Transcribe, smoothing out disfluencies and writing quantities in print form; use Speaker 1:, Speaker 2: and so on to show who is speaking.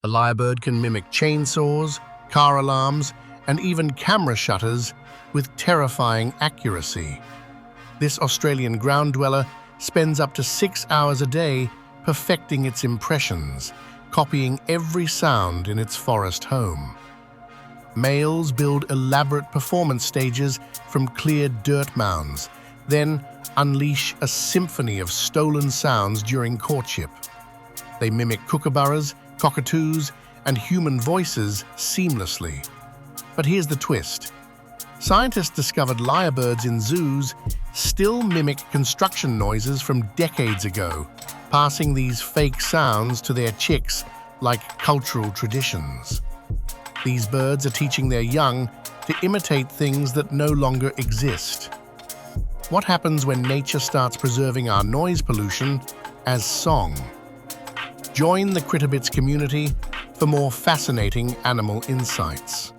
Speaker 1: The lyrebird can mimic chainsaws, car alarms, and even camera shutters with terrifying accuracy. This Australian ground dweller spends up to 6 hours a day perfecting its impressions, copying every sound in its forest home. Males build elaborate performance stages from cleared dirt mounds, then unleash a symphony of stolen sounds during courtship. They mimic kookaburras, cockatoos, and human voices seamlessly. But here's the twist. Scientists discovered lyrebirds in zoos still mimic construction noises from decades ago, passing these fake sounds to their chicks like cultural traditions. These birds are teaching their young to imitate things that no longer exist. What happens when nature starts preserving our noise pollution as song? Join the Critterbits community for more fascinating animal insights.